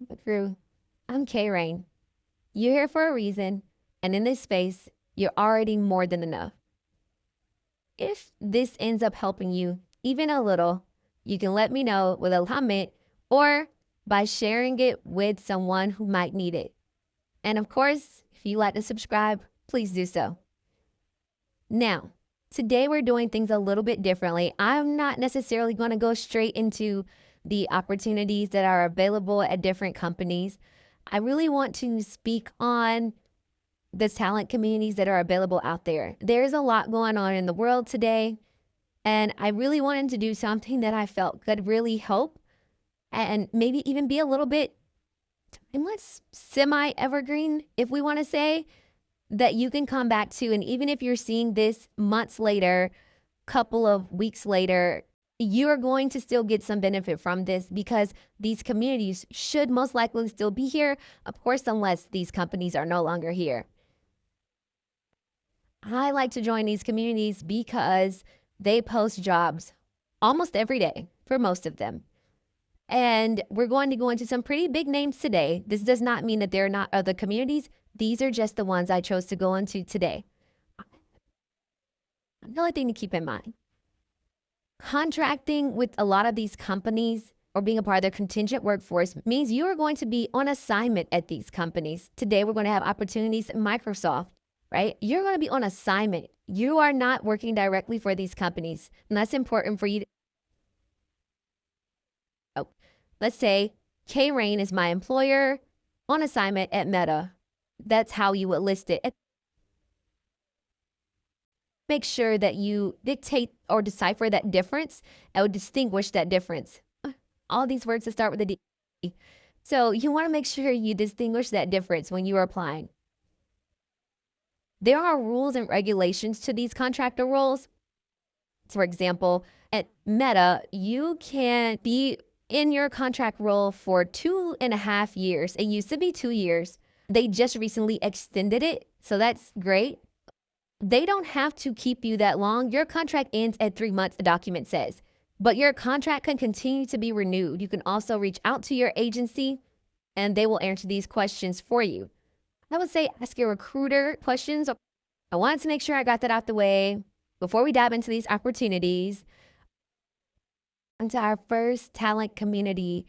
Crew, I'm K Rain. You're here for a reason, and in this space, you're already more than enough. If this ends up helping you even a little, you can let me know with a comment or by sharing it with someone who might need it. And of course, if you like to subscribe, please do so. Now, today we're doing things a little bit differently. I'm not necessarily going to go straight into the opportunities that are available at different companies. I really want to speak on the talent communities that are available out there. There's a lot going on in the world today, and I really wanted to do something that I felt could really help and maybe even be a little bit timeless, semi-evergreen, if we want to say, that you can come back to. And even if you're seeing this months later, couple of weeks later, you're going to still get some benefit from this because these communities should most likely still be here, of course, unless these companies are no longer here. I like to join these communities because they post jobs almost every day for most of them. And we're going to go into some pretty big names today. This does not mean that there are not other communities. These are just the ones I chose to go into today. Another thing to keep in mind, contracting with a lot of these companies or being a part of their contingent workforce means you are going to be on assignment at these companies. Today, we're going to have opportunities at Microsoft, right? You're going to be on assignment. You are not working directly for these companies. And that's important for you to, let's say K Rain is my employer on assignment at Meta. That's how you would list it. Make sure that you dictate or decipher that difference and distinguish that difference. All these words that start with a D. So you want to make sure you distinguish that difference when you are applying. There are rules and regulations to these contractor roles. For example, at Meta, you can be in your contract role for 2.5 years. It used to be 2 years. They just recently extended it, so that's great. They don't have to keep you that long. Your contract ends at 3 months, the document says, but your contract can continue to be renewed. You can also reach out to your agency and they will answer these questions for you. I would say ask your recruiter questions. I wanted to make sure I got that out the way before we dive into these opportunities. Into our first talent community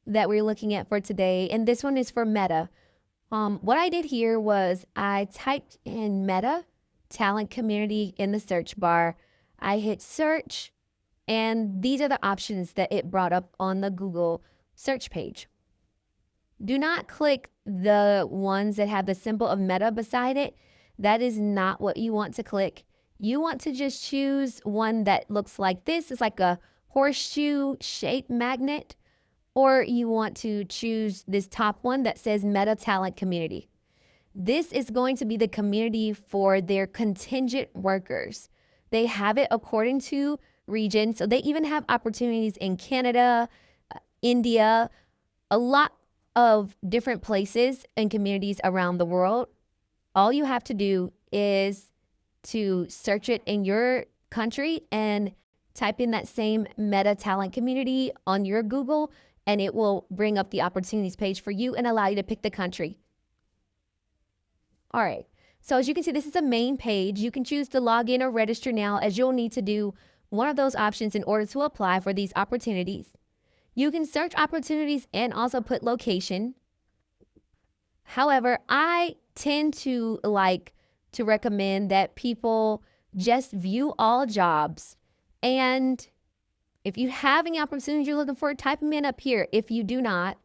that we're looking at for today, and this one is for Meta. What I did here was I typed in Meta talent community in the search bar. I hit search, and these are the options that it brought up on the Google search page. Do not click the ones that have the symbol of Meta beside it. That is not what you want to click. You want to just choose one that looks like this. It's like a horseshoe shaped magnet, or you want to choose this top one that says Meta Talent Community. This is going to be the community for their contingent workers. They have it according to region. So they even have opportunities in Canada, India, a lot of different places and communities around the world. All you have to do is to search it in your country and type in that same Meta Talent Community on your Google, and it will bring up the opportunities page for you and allow you to pick the country. All right, so as you can see, this is a main page. You can choose to log in or register now, as you'll need to do one of those options in order to apply for these opportunities. You can search opportunities and also put location. However, I tend to like to recommend that people just view all jobs. And if you have any opportunities you're looking for, type them in up here. If you do not,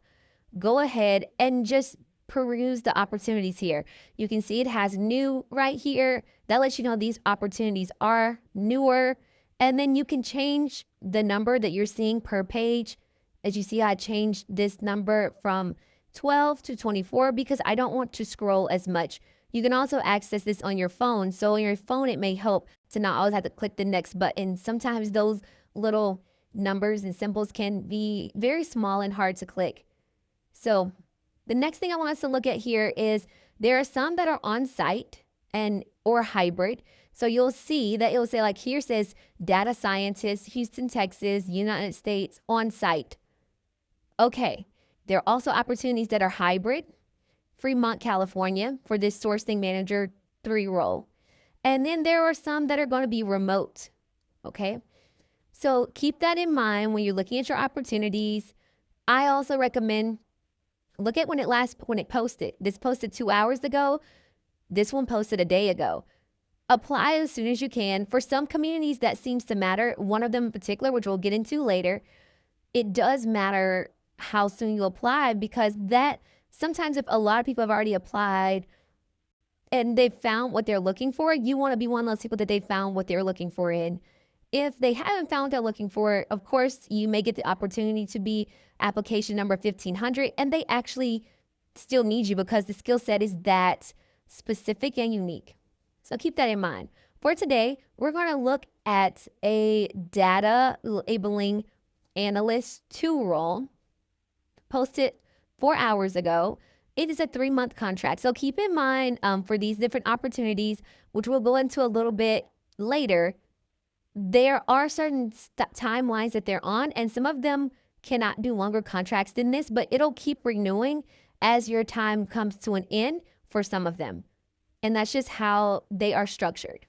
go ahead and just peruse the opportunities here. You can see it has new right here. That lets you know these opportunities are newer. And then you can change the number that you're seeing per page. As you see, I changed this number from 12 to 24 because I don't want to scroll as much. You can also access this on your phone. So on your phone, it may help to not always have to click the next button. Sometimes those little numbers and symbols can be very small and hard to click. So the next thing I want us to look at here is there are some that are on site and or hybrid. So you'll see that it will say, like here says data scientist, Houston, Texas, United States, on site. Okay, There are also opportunities that are hybrid, Fremont, California, for this sourcing manager 3 role. And then there are some that are going to be remote. Okay. So keep that in mind when you're looking at your opportunities. I also recommend look at when it posted. This posted 2 hours ago. This one posted a day ago. Apply as soon as you can. For some communities, that seems to matter. One of them in particular, which we'll get into later, it does matter how soon you apply, because that sometimes if a lot of people have already applied and they've found what they're looking for, you want to be one of those people that they found what they're looking for in. If they haven't found what they're looking for, of course, you may get the opportunity to be application number 1500, and they actually still need you because the skill set is that specific and unique. So keep that in mind. For today, we're going to look at a data labeling analyst 2 role, posted 4 hours ago. It is a 3-month contract. So keep in mind for these different opportunities, which we'll go into a little bit later, there are certain timelines that they're on, and some of them cannot do longer contracts than this, but it'll keep renewing as your time comes to an end for some of them. And that's just how they are structured.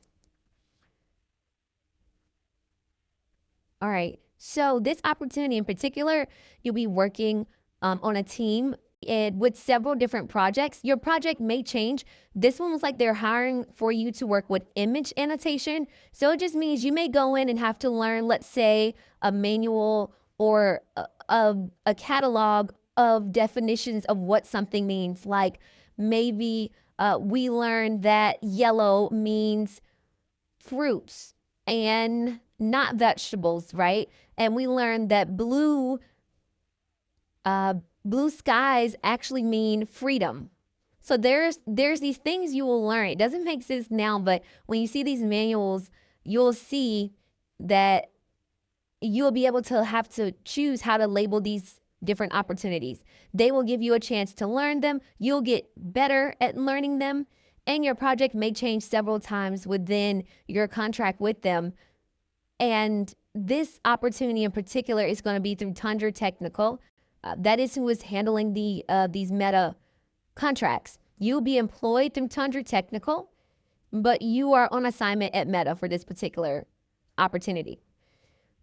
All right. So this opportunity in particular, you'll be working on a team and with several different projects. Your project may change. This one was like they're hiring for you to work with image annotation. So it just means you may go in and have to learn, let's say, a manual or a catalog of definitions of what something means. Like maybe we learned that yellow means fruits and not vegetables, right? And we learned that blue skies actually mean freedom. So there's these things you will learn. It doesn't make sense now, but when you see these manuals, you'll see that you'll be able to have to choose how to label these different opportunities. They will give you a chance to learn them. You'll get better at learning them, and your project may change several times within your contract with them. And this opportunity in particular is going to be through Tundra Technical. That is who is handling these Meta contracts. You'll be employed through Tundra Technical, but you are on assignment at Meta for this particular opportunity.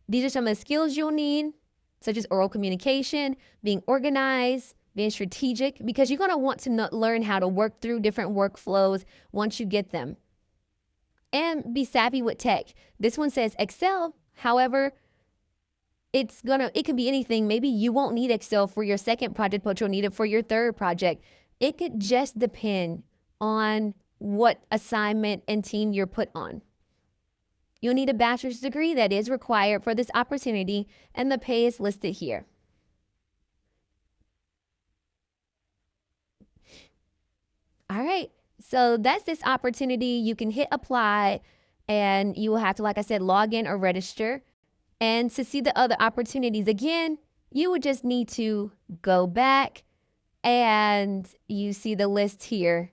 These are some of the skills you'll need, such as oral communication, being organized, being strategic, because you're going to want to learn how to work through different workflows once you get them. And be savvy with tech. This one says Excel. However, it can be anything. Maybe you won't need Excel for your second project, but you'll need it for your third project. It could just depend on what assignment and team you're put on. You'll need a bachelor's degree that is required for this opportunity, and the pay is listed here. All right, so that's this opportunity. You can hit apply, and you will have to, like I said, log in or register. And to see the other opportunities, again, you would just need to go back and you see the list here,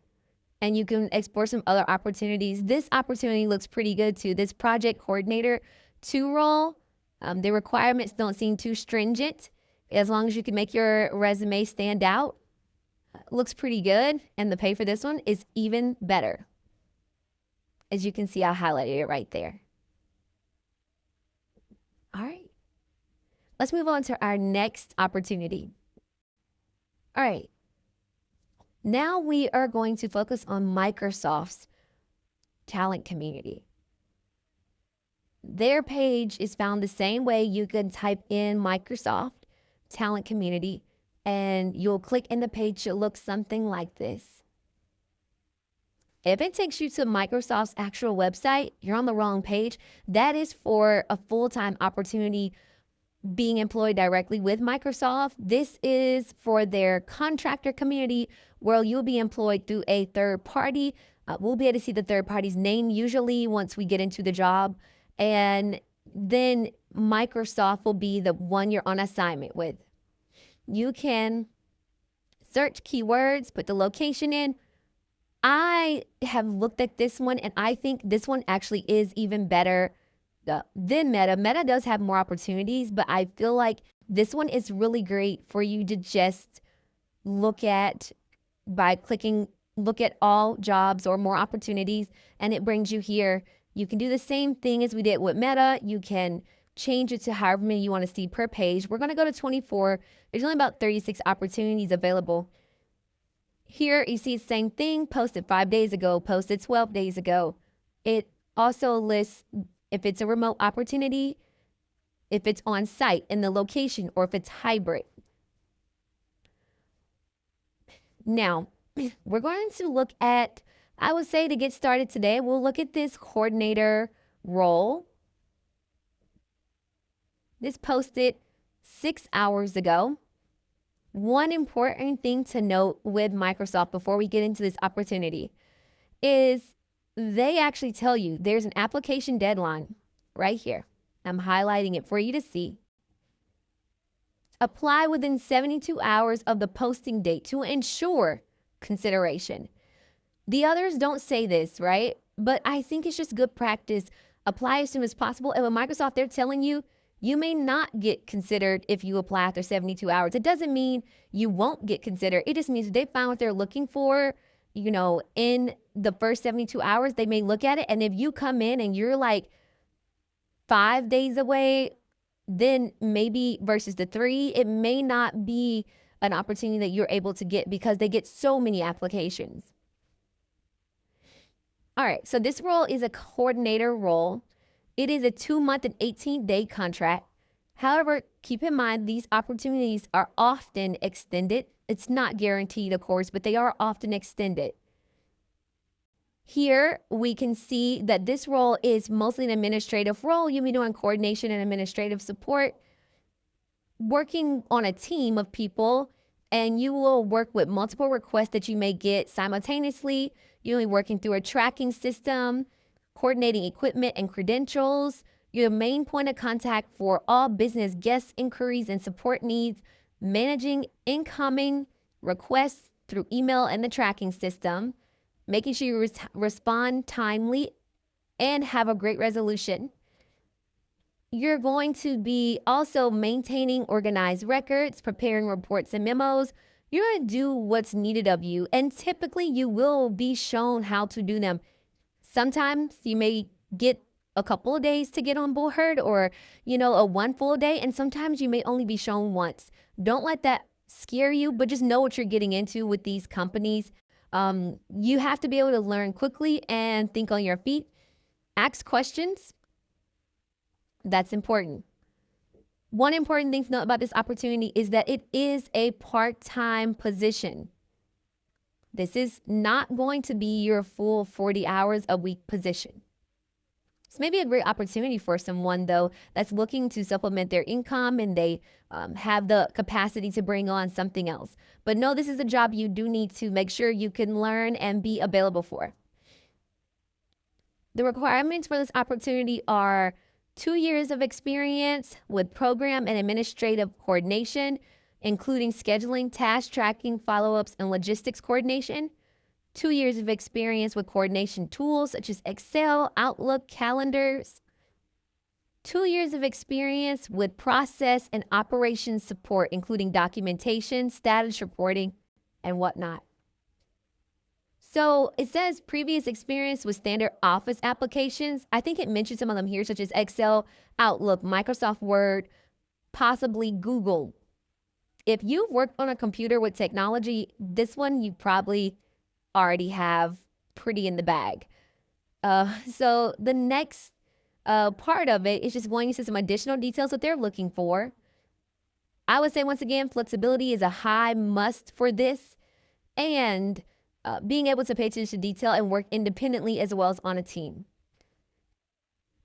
and you can explore some other opportunities. This opportunity looks pretty good too. This project coordinator 2 role, the requirements don't seem too stringent. As long as you can make your resume stand out, looks pretty good. And the pay for this one is even better. As you can see, I highlighted it right there. All right, let's move on to our next opportunity. All right, now we are going to focus on Microsoft's talent community. Their page is found the same way. You can type in Microsoft talent community, and you'll click and the page should look something like this. If it takes you to Microsoft's actual website, you're on the wrong page. That is for a full-time opportunity being employed directly with Microsoft. This is for their contractor community where you'll be employed through a third party. We'll be able to see the third party's name usually once we get into the job. And then Microsoft will be the one you're on assignment with. You can search keywords, put the location in. I have looked at this one, and I think this one actually is even better than Meta. Meta does have more opportunities, but I feel like This one is really great for you to just look at by clicking look at all jobs or more opportunities, and it brings you here. You can do the same thing as we did with Meta. You can change it to however many you want to see per page. We're going to go to 24. There's only about 36 opportunities available. Here you see the same thing, posted 5 days ago, posted 12 days ago. It also lists if it's a remote opportunity, if it's on site in the location, or if it's hybrid. Now, we're going to look at, I would say to get started today, we'll look at this coordinator role. This posted 6 hours ago. One important thing to note with Microsoft before we get into this opportunity is they actually tell you there's an application deadline right here. I'm highlighting it for you to see. Apply within 72 hours of the posting date to ensure consideration. The others don't say this, right? But I think it's just good practice. Apply as soon as possible. And with Microsoft, they're telling you, you may not get considered if you apply after 72 hours. It doesn't mean you won't get considered. It just means they found what they're looking for, in the first 72 hours, they may look at it. And if you come in and you're like 5 days away, then maybe versus the 3, it may not be an opportunity that you're able to get because they get so many applications. All right, so this role is a coordinator role. It is a 2-month and 18-day contract. However, keep in mind these opportunities are often extended. It's not guaranteed, of course, but they are often extended. Here we can see that this role is mostly an administrative role. You'll be doing coordination and administrative support, working on a team of people, and you will work with multiple requests that you may get simultaneously. You'll be working through a tracking system, coordinating equipment and credentials. You're the main point of contact for all business guest inquiries and support needs, managing incoming requests through email and the tracking system, making sure you respond timely and have a great resolution. You're going to be also maintaining organized records, preparing reports and memos. You're going to do what's needed of you, and typically you will be shown how to do them. Sometimes you may get a couple of days to get on board, or, a 1 full day, and sometimes you may only be shown once. Don't let that scare you, but just know what you're getting into with these companies. You have to be able to learn quickly and think on your feet. Ask questions. That's important. One important thing to know about this opportunity is that it is a part-time position. This is not going to be your full 40 hours a week position. This may be a great opportunity for someone, though, that's looking to supplement their income and they have the capacity to bring on something else. But no, this is a job you do need to make sure you can learn and be available for. The requirements for this opportunity are 2 years of experience with program and administrative coordination, including scheduling, task tracking, follow-ups, and logistics coordination. 2 years of experience with coordination tools such as Excel, Outlook, calendars. 2 years of experience with process and operations support, including documentation, status reporting, and whatnot. So it says previous experience with standard Office applications. I think it mentioned some of them here, such as Excel, Outlook, Microsoft Word, possibly Google. If you've worked on a computer with technology, this one you probably already have pretty in the bag. So the next part of it is just going into some additional details that they're looking for. I would say, once again, flexibility is a high must for this, and being able to pay attention to detail and work independently as well as on a team.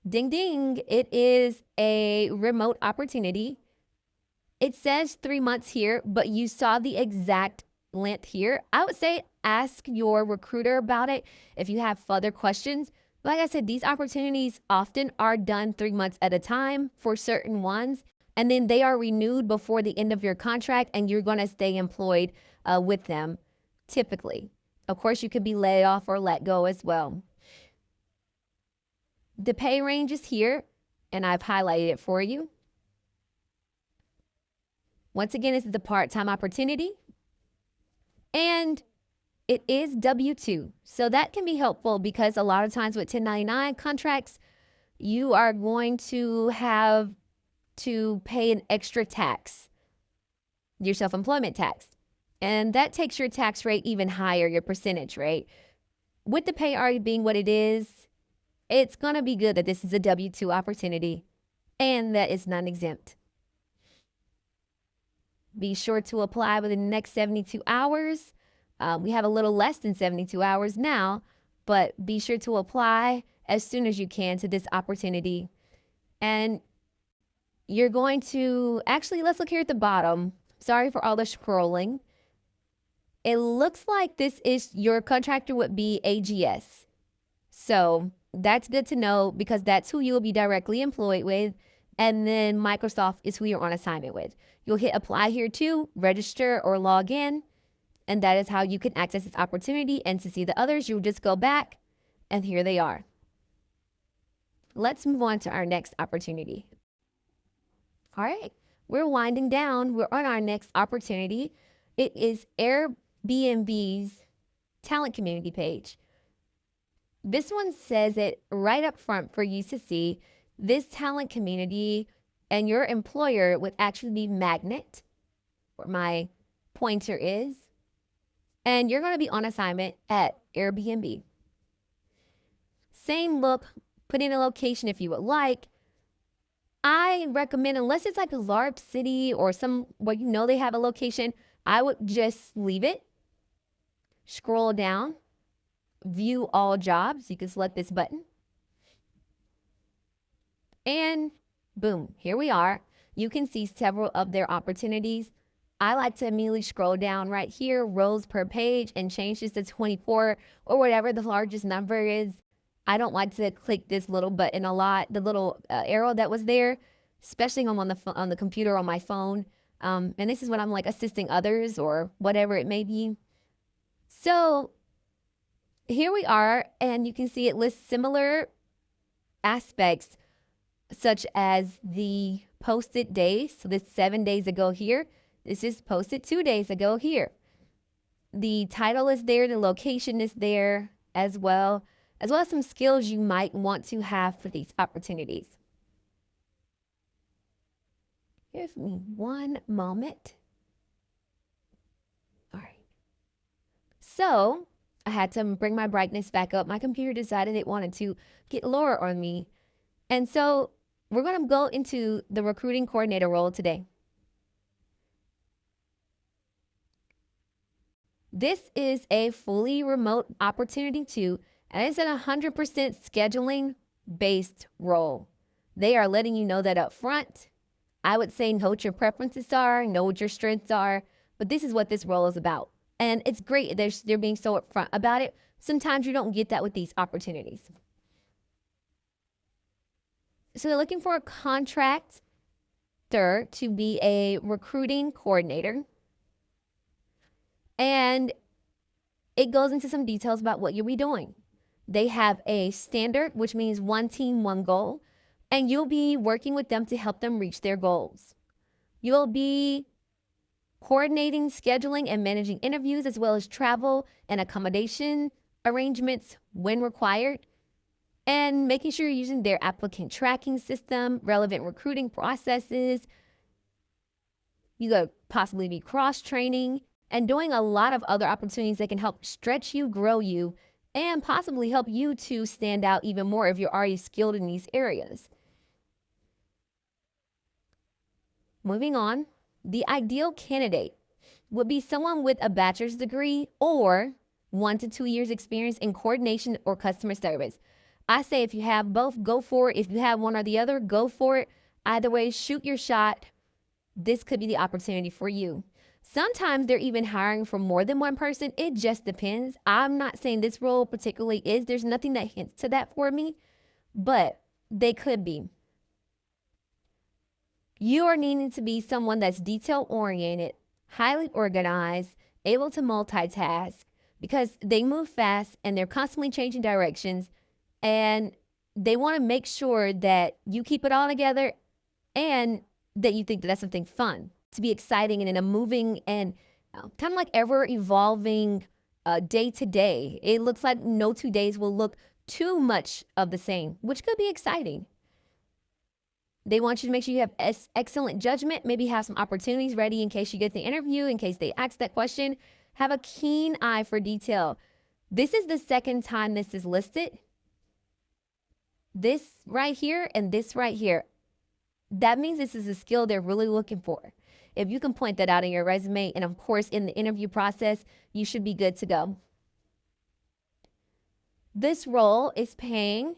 Ding, ding, it is a remote opportunity. It says 3 months here, but you saw the exact length here. I would say ask your recruiter about it if you have further questions. Like I said, these opportunities often are done 3 months at a time for certain ones, and then they are renewed before the end of your contract, and you're going to stay employed with them typically. Of course, you could be laid off or let go as well. The pay range is here, and I've highlighted it for you. Once again, this is a part-time opportunity, and it is W-2. So that can be helpful because a lot of times with 1099 contracts, you are going to have to pay an extra tax, your self-employment tax. And that takes your tax rate even higher, your percentage rate. With the pay already being what it is, it's going to be good that this is a W-2 opportunity and that it's non-exempt. Be sure to apply within the next 72 hours. We have a little less than 72 hours now, but be sure to apply as soon as you can to this opportunity. And you're going to, actually, let's look here at the bottom. Sorry for all the scrolling. It looks like this is your contractor would be AGS. So that's good to know because that's who you'll be directly employed with. And then Microsoft is who you're on assignment with. You'll hit apply here too, register or log in. And that is how you can access this opportunity. And to see the others, you'll just go back and here they are. Let's move on to our next opportunity. All right, we're winding down. We're on our next opportunity. It is Airbnb's talent community page. This one says it right up front for you to see. This talent community and your employer would actually be Magnet, where my pointer is. And you're going to be on assignment at Airbnb. Same look, put in a location if you would like. I recommend, unless it's like a large city or some where you know they have a location, I would just leave it. Scroll down, view all jobs. You can select this button. And boom, here we are. You can see several of their opportunities. I like to immediately scroll down right here, rows per page, and change this to 24 or whatever the largest number is. I don't like to click this little button a lot, the little arrow that was there, especially when I'm on the computer on my phone. And this is when I'm like assisting others or whatever it may be. So here we are, and you can see it lists similar aspects such as the posted days. So this 7 days ago here. This is posted 2 days ago here. The title is there. The location is there as well as some skills you might want to have for these opportunities. Give me one moment. All right. So I had to bring my brightness back up. My computer decided it wanted to get lower on me. And so we're going to go into the recruiting coordinator role today. This is a fully remote opportunity too, and it's a 100% scheduling based role. They are letting you know that up front. I would say know what your preferences are, know what your strengths are, but this is what this role is about. And it's great they're being so upfront about it. Sometimes you don't get that with these opportunities. So they're looking for a contractor to be a recruiting coordinator. And it goes into some details about what you'll be doing. They have a standard, which means one team, one goal, and you'll be working with them to help them reach their goals. You'll be coordinating, scheduling, and managing interviews, as well as travel and accommodation arrangements when required, and making sure you're using their applicant tracking system, relevant recruiting processes. You could possibly be cross-training and doing a lot of other opportunities that can help stretch you, grow you, and possibly help you to stand out even more if you're already skilled in these areas. Moving on, the ideal candidate would be someone with a bachelor's degree or 1 to 2 years experience in coordination or customer service. I say if you have both, go for it. If you have one or the other, go for it. Either way, shoot your shot. This could be the opportunity for you. Sometimes they're even hiring for more than one person. It just depends. I'm not saying this role particularly is. There's nothing that hints to that for me, but they could be. You are needing to be someone that's detail-oriented, highly organized, able to multitask, because they move fast and they're constantly changing directions, and they want to make sure that you keep it all together and that you think that that's something fun. to be exciting and in a moving and kind of like ever evolving day to day. It looks like no 2 days will look too much of the same, which could be exciting. They want you to make sure you have excellent judgment, maybe have some opportunities ready in case you get the interview, in case they ask that question. Have a keen eye for detail. This is the second time this is listed. This right here and this right here. That means this is a skill they're really looking for. If you can point that out in your resume and of course in the interview process, you should be good to go. This role is paying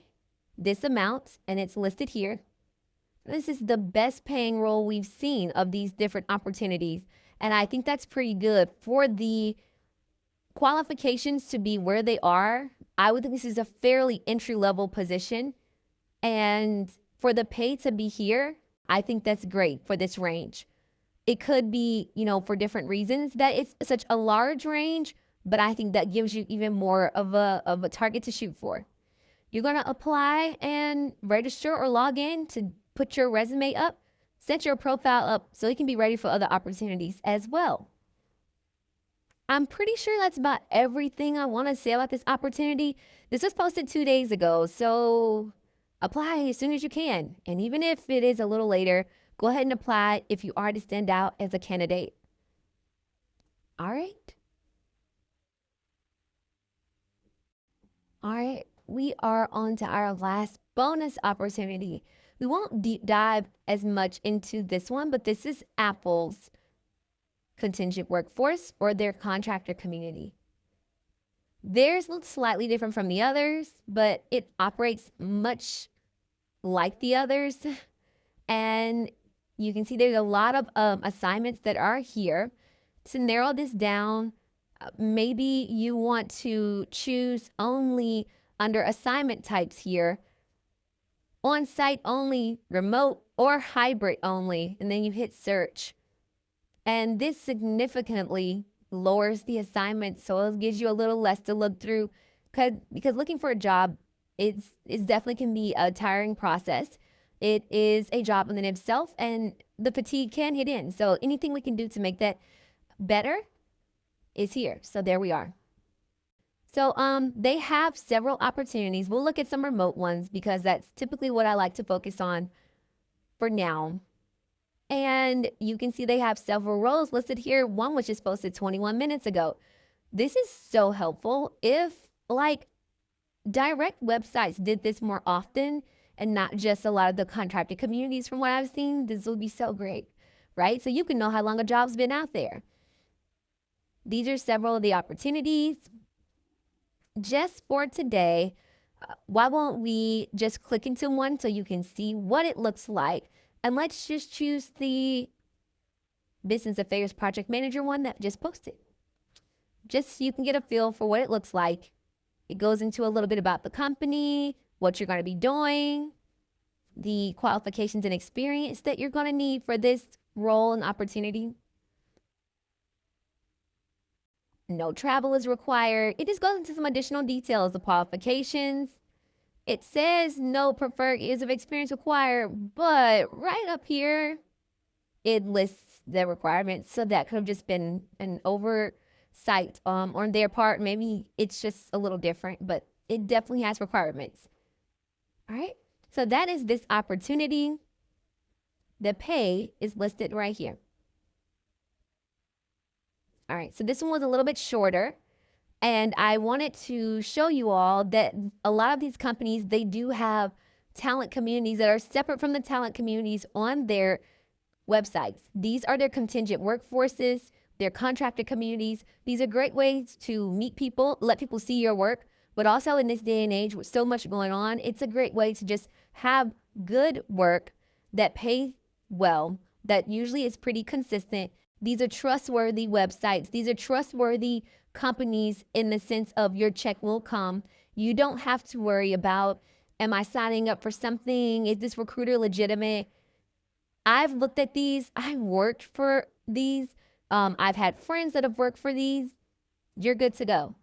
this amount and it's listed here. This is the best paying role we've seen of these different opportunities. And I think that's pretty good for the qualifications to be where they are. I would think this is a fairly entry-level position. And for the pay to be here, I think that's great for this range. It could be, for different reasons that it's such a large range, but I think that gives you even more of a target to shoot for. You're going to apply and register or log in to put your resume up, set your profile up so you can be ready for other opportunities as well. I'm pretty sure that's about everything I want to say about this opportunity. This was posted 2 days ago, so apply as soon as you can. And even if it is a little later, go ahead and apply if you are to stand out as a candidate. All right. All right, we are on to our last bonus opportunity. We won't deep dive as much into this one, but this is Apple's contingent workforce or their contractor community. Theirs looks slightly different from the others, but it operates much like the others. And you can see there's a lot of assignments that are here. To narrow this down, maybe you want to choose only under assignment types here, on-site only, remote, or hybrid only, and then you hit search. And this significantly lowers the assignment, so it gives you a little less to look through because looking for a job is definitely can be a tiring process. It is a job in and of itself, and the fatigue can hit in. So anything we can do to make that better is here. So there we are. So they have several opportunities. We'll look at some remote ones because that's typically what I like to focus on for now. And you can see they have several roles listed here. One which is posted 21 minutes ago. This is so helpful. If like direct websites did this more often and not just a lot of the contracted communities from what I've seen, this would be so great, right? So you can know how long a job's been out there. These are several of the opportunities. Just for today, why won't we just click into one so you can see what it looks like? And let's just choose the Business Affairs Project Manager one that just posted. Just so you can get a feel for what it looks like. It goes into a little bit about the company, what you're going to be doing, the qualifications and experience that you're going to need for this role and opportunity. No travel is required. It just goes into some additional details, the qualifications. It says no preferred years of experience required, but right up here, it lists the requirements. So that could have just been an oversight on their part. Maybe it's just a little different, but it definitely has requirements. All right, so that is this opportunity. The pay is listed right here. All right, so this one was a little bit shorter, and I wanted to show you all that a lot of these companies, they do have talent communities that are separate from the talent communities on their websites. These are their contingent workforces, their contractor communities. These are great ways to meet people, let people see your work, but also in this day and age with so much going on, it's a great way to just have good work that pay well, that usually is pretty consistent. These are trustworthy websites. These are trustworthy companies in the sense of your check will come. You don't have to worry about, am I signing up for something? Is this recruiter legitimate? I've looked at these. I've worked for these. I've had friends that have worked for these. You're good to go.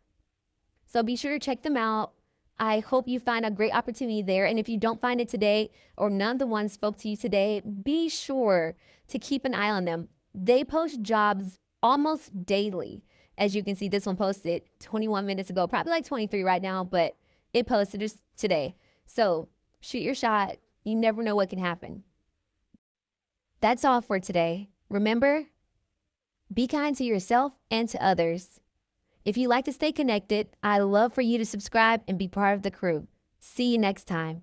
So be sure to check them out. I hope you find a great opportunity there. And if you don't find it today or none of the ones spoke to you today, be sure to keep an eye on them. They post jobs almost daily. As you can see, this one posted 21 minutes ago, probably like 23 right now, but it posted just today. So shoot your shot. You never know what can happen. That's all for today. Remember, be kind to yourself and to others. If you like to stay connected, I'd love for you to subscribe and be part of the crew. See you next time.